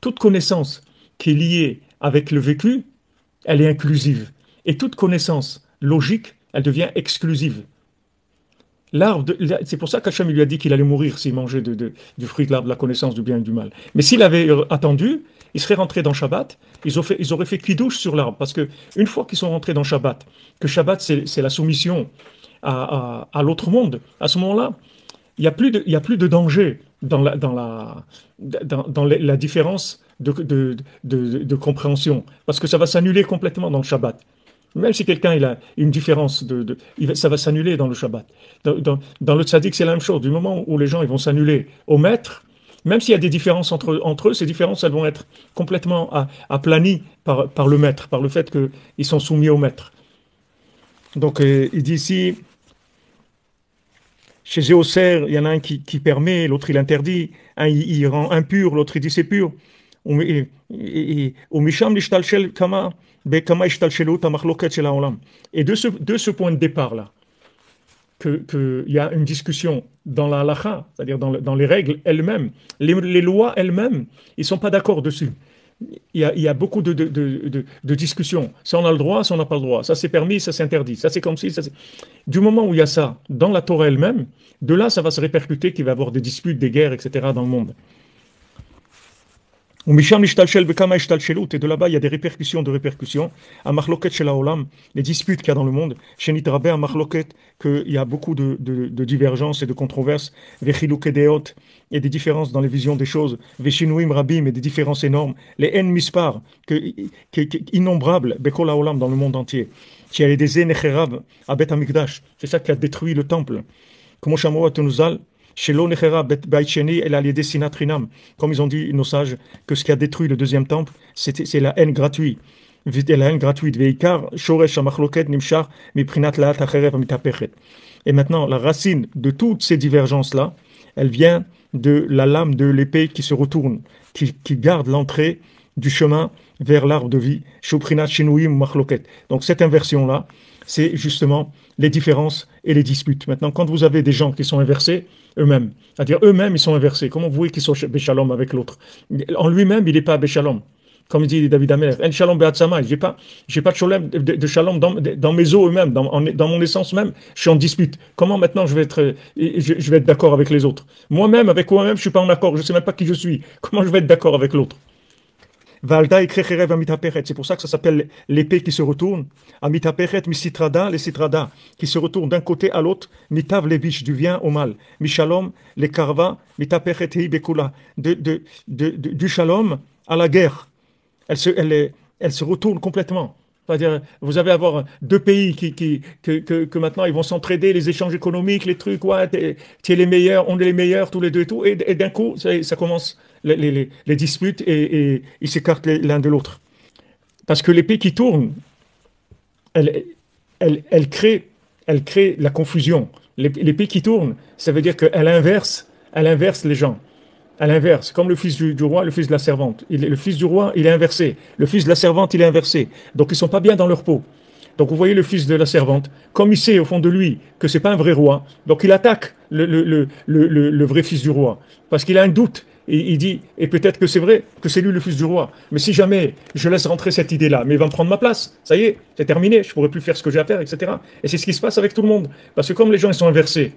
toute connaissance qui est liée avec le vécu, elle est inclusive. Et toute connaissance logique, elle devient exclusive. C'est pour ça qu'Hachem lui a dit qu'il allait mourir s'il mangeait du fruit de l'arbre de la connaissance du bien et du mal. Mais s'il avait attendu, il serait rentré dans Shabbat, ils auraient fait cuidouche sur l'arbre. Parce que une fois qu'ils sont rentrés dans Shabbat, que Shabbat c'est la soumission à l'autre monde, à ce moment-là, il y a plus de danger dans la différence de compréhension. Parce que ça va s'annuler complètement dans le Shabbat. Même si quelqu'un il a une différence ça va s'annuler dans le Shabbat. Dans le tzaddik, c'est la même chose. Du moment où les gens ils vont s'annuler au maître, même s'il y a des différences entre eux, ces différences elles vont être complètement aplanies par le maître, par le fait qu'ils sont soumis au maître. Donc il dit ici, chez Géoser, il y en a un qui permet, l'autre il interdit, un il rend impur, l'autre il dit c'est pur. ומשם להשתלשל בכמה השתלשלות המחלוקת של העולם. Et de ce point de départ-là, qu'il y a une discussion dans la halakha, c'est-à-dire dans les règles elles-mêmes, les lois elles-mêmes, ils ne sont pas d'accord dessus. Il y a beaucoup de discussions. Ça, on a le droit, ça, on n'a pas le droit. Ça, c'est permis, ça, c'est interdit. Ça, c'est comme si. Du moment où il y a ça dans la Torah elle-même, de là, ça va se répercuter qu'il va y avoir des disputes, des guerres, etc. dans le monde. Et de là-bas, il y a des répercussions de répercussions. À Machloket shel haolam, les disputes qu'il y a dans le monde. Chez Nitrabe, à Machloket, qu'il y a beaucoup de divergences et de controverses. Vechiluke deot, et des différences dans les visions des choses. Veshinuim rabim, et des différences énormes. Les en mispar, innombrables, bekol haolam, dans le monde entier. Qui a des enecherav à Bet Hamikdash. C'est ça qui a détruit le temple. Comme Shamoa Tenuzal. Comme ils ont dit nos sages, que ce qui a détruit le deuxième temple, c'est la haine gratuite. La haine gratuite. Et maintenant, la racine de toutes ces divergences-là, elle vient de la lame de l'épée qui se retourne, qui garde l'entrée du chemin vers l'arbre de vie. Donc cette inversion-là, c'est justement les différences et les disputes. Maintenant, quand vous avez des gens qui sont inversés, eux-mêmes, c'est-à-dire eux-mêmes, ils sont inversés. Comment vous voulez qu'ils soient béchalom avec l'autre? En lui-même, il n'est pas béchalom. Comme dit David Ameler, en shalom be'atzama, j'ai pas de shalom dans mes os eux-mêmes, dans mon essence même, je suis en dispute. Comment maintenant je vais être d'accord avec les autres? Moi-même, avec moi-même, je suis pas en accord, je sais même pas qui je suis. Comment je vais être d'accord avec l'autre? Valda ekrecherev amitapechet. C'est pour ça que ça s'appelle l'épée qui se retourne. Amitapechet misitrada, les citrada, qui se retournent d'un côté à l'autre. Mitav levish, du bien au mal. Mishalom, les karva, mitapechet hei bekula. Du shalom à la guerre. Elle se retourne complètement. C'est-à-dire, vous allez avoir deux pays que maintenant ils vont s'entraider, les échanges économiques, les trucs, ouais, t'es les meilleurs, on est les meilleurs, tous les deux et tout. Et d'un coup, ça commence les disputes et ils s'écartent l'un de l'autre. Parce que l'épée qui tourne, elle, elle crée la confusion. L'épée qui tourne, ça veut dire elle inverse les gens. À l'inverse, comme le fils du roi, le fils de la servante. Le fils du roi, il est inversé. Le fils de la servante, il est inversé. Donc, ils sont pas bien dans leur peau. Donc, vous voyez le fils de la servante, comme il sait au fond de lui que c'est pas un vrai roi, donc il attaque le vrai fils du roi. Parce qu'il a un doute. Et il dit, et peut-être que c'est vrai, que c'est lui le fils du roi. Mais si jamais je laisse rentrer cette idée-là, mais il va me prendre ma place. Ça y est, c'est terminé, je pourrai plus faire ce que j'ai à faire, etc. Et c'est ce qui se passe avec tout le monde. Parce que comme les gens ils sont inversés,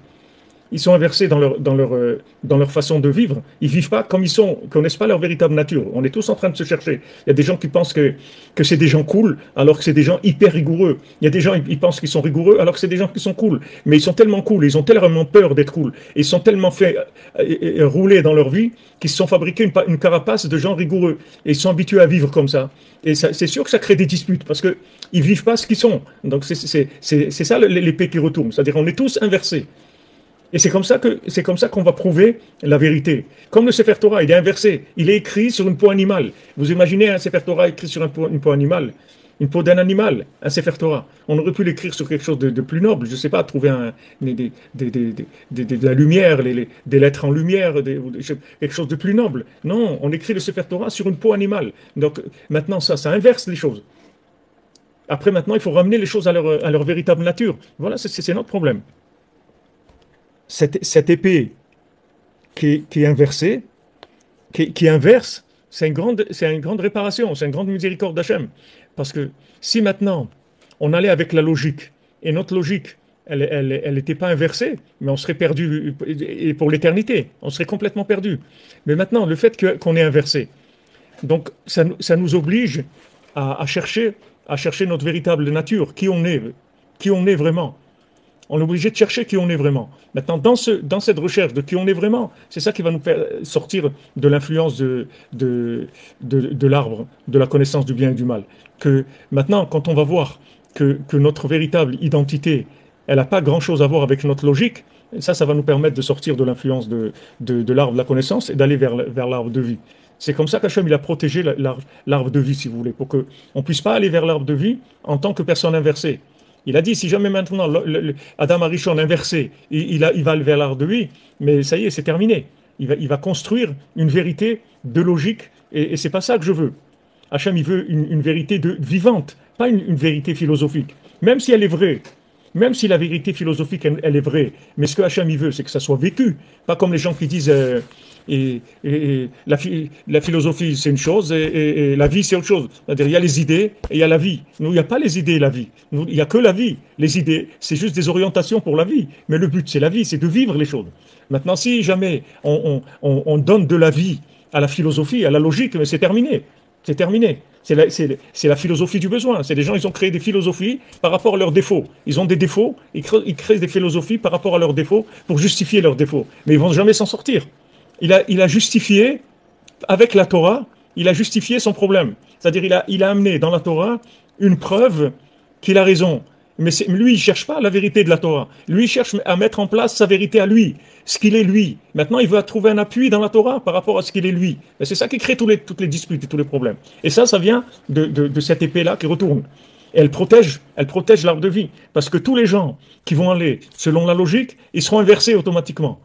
ils sont inversés dans leur façon de vivre. Ils vivent pas comme ils sont, ils connaissent pas leur véritable nature. On est tous en train de se chercher. Il y a des gens qui pensent que c'est des gens cool, alors que c'est des gens hyper rigoureux. Il y a des gens, ils pensent qu'ils sont rigoureux, alors que c'est des gens qui sont cool. Mais ils sont tellement cool, ils ont tellement peur d'être cool, et ils sont tellement fait rouler dans leur vie qu'ils se sont fabriqués une carapace de gens rigoureux. Et ils sont habitués à vivre comme ça. Et c'est sûr que ça crée des disputes, parce que ils vivent pas ce qu'ils sont. Donc c'est ça l'épée qui retourne. C'est-à-dire on est tous inversés. Et c'est comme ça qu'on va prouver la vérité. Comme le Sefer Torah, il est inversé. Il est écrit sur une peau animale. Vous imaginez un Sefer Torah écrit sur une peau animale, une peau d'un animal, un Sefer Torah. On aurait pu l'écrire sur quelque chose de plus noble. Je ne sais pas, trouver de la lumière, des lettres en lumière, quelque chose de plus noble. Non, on écrit le Sefer Torah sur une peau animale. Donc maintenant, ça inverse les choses. Après, maintenant, il faut ramener les choses à leur véritable nature. Voilà, c'est notre problème. Cette épée qui est inversée, qui inverse, c'est une grande réparation, c'est une grande miséricorde d'Hachem. Parce que si maintenant on allait avec la logique, et notre logique, elle n'était pas inversée, mais on serait perdu et pour l'éternité, on serait complètement perdu. Mais maintenant, le fait qu'on est inversé, donc ça nous oblige à chercher notre véritable nature, qui on est vraiment. On est obligé de chercher qui on est vraiment. Maintenant, dans cette recherche de qui on est vraiment, c'est ça qui va nous faire sortir de l'influence de l'arbre, de la connaissance du bien et du mal. Que maintenant, quand on va voir que notre véritable identité, elle n'a pas grand-chose à voir avec notre logique, ça va nous permettre de sortir de l'influence de l'arbre de la connaissance et d'aller vers l'arbre de vie. C'est comme ça qu'Hachem il a protégé l'arbre de vie, si vous voulez, pour qu'on ne puisse pas aller vers l'arbre de vie en tant que personne inversée. Il a dit, si jamais maintenant Adam Arishon inversé, il va vers l'arbre de vie, mais ça y est, c'est terminé. Il va construire une vérité de logique, et c'est pas ça que je veux. Hachem, il veut une vérité vivante, pas une vérité philosophique. Même si elle est vraie, même si la vérité philosophique, elle est vraie, mais ce que Hachem, il veut, c'est que ça soit vécu. Pas comme les gens qui disent, la philosophie, c'est une chose, et la vie, c'est autre chose. C'est-à-dire, il y a les idées, et il y a la vie. Nous, il n'y a pas les idées et la vie. Nous, il n'y a que la vie. Les idées, c'est juste des orientations pour la vie. Mais le but, c'est la vie, c'est de vivre les choses. Maintenant, si jamais on donne de la vie à la philosophie, à la logique, mais c'est terminé. C'est terminé. C'est la philosophie du besoin. C'est des gens, ils ont créé des philosophies par rapport à leurs défauts. Ils ont des défauts, ils créent des philosophies par rapport à leurs défauts pour justifier leurs défauts. Mais ils vont jamais s'en sortir. Il a justifié, avec la Torah, il a justifié son problème. C'est-à-dire, il a amené dans la Torah une preuve qu'il a raison. Mais lui, il ne cherche pas la vérité de la Torah. Lui, il cherche à mettre en place sa vérité à lui, ce qu'il est lui. Maintenant, il veut trouver un appui dans la Torah par rapport à ce qu'il est lui. Et c'est ça qui crée toutes les disputes et tous les problèmes. Et ça vient de cette épée-là qui retourne. Et elle protège l'arbre de vie. Parce que tous les gens qui vont aller selon la logique, ils seront inversés automatiquement.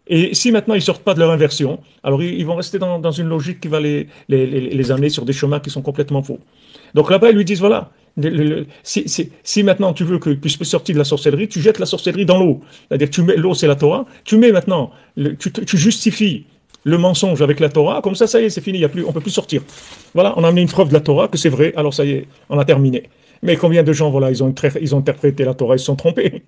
Et si maintenant ils ne sortent pas de leur inversion, alors ils vont rester dans une logique qui va les amener sur des chemins qui sont complètement faux. Donc là-bas, ils lui disent, voilà, si maintenant tu veux que puisse sortir de la sorcellerie, tu jettes la sorcellerie dans l'eau. C'est-à-dire que l'eau, c'est la Torah, tu mets maintenant, tu justifies le mensonge avec la Torah, comme ça y est, c'est fini, on ne peut plus sortir. Voilà, on a amené une preuve de la Torah que c'est vrai, alors ça y est, on a terminé. Mais combien de gens, voilà, ils ont interprété la Torah, ils se sont trompés.